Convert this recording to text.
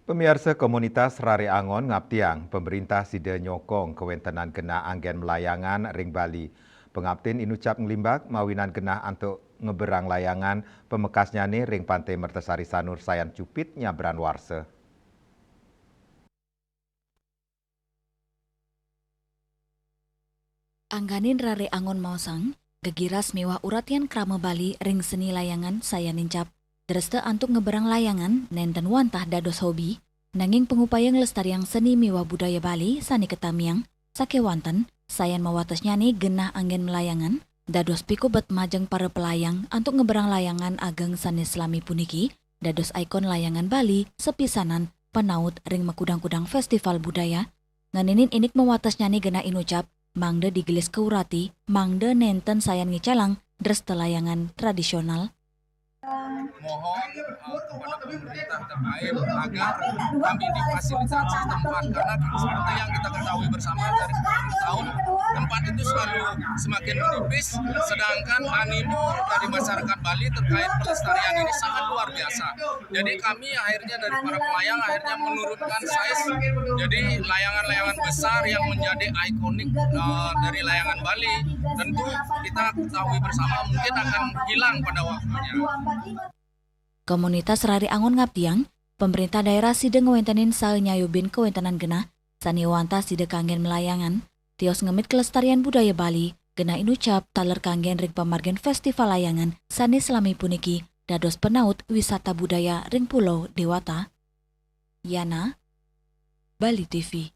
Pemirsa komunitas Rari Angon ngaptiang pemerintah sida nyokong kewentenan kena anggen melayangan ring Bali. Pengaptin inucap ngelimbak mawinan kena untuk ngeberang layangan pemekasnya nih ring Pantai Mertasari Sanur Sayan Cupit nyabran warse. Angganin Rare Angon Mausang, gegiras mewah uratian krama Bali ring seni layangan saya nincap. Dreste antuk ngeberang layangan nenten wantah dados hobi, nanging pengupaya ngelestariang seni mewah budaya Bali sani ketamiang, sake wanten, sayan mawatasnya nih genah anggen melayangan, dados pikobet majeng para pelayang antuk ngeberang layangan ageng sani selami puniki, dados ikon layangan Bali sepisanan penaut ring mekudang-kudang festival budaya, nganinin inik mawatasnya nih genah inucap, mangde digelis keurati, mangde nenten sayan ngicalang, dres telayangan tradisional. Mohon kepada pemerintah terkait agar kami difasilitasi tempat, karena seperti yang kita ketahui bersama dari tahun tempat itu selalu semakin menipis, sedangkan animo dari masyarakat Bali terkait pelestarian ini sangat luar biasa. Jadi kami akhirnya dari para pelayang akhirnya menurunkan size, jadi layangan-layangan besar yang menjadi ikonik dari layangan Bali tentu kita ketahui bersama mungkin akan hilang pada waktunya. Komunitas Rari Angon ngaptiang, pemerintah daerah sida ngewentenin saenyayubin kewentenan genah, sani wanta sida kanggen melayangan, tios ngemit kelestarian budaya Bali, genah inucap taler kanggen ring pamargen festival layangan, sani selami puniki, dados penaut wisata budaya ring pulau Dewata. Yana, Bali TV.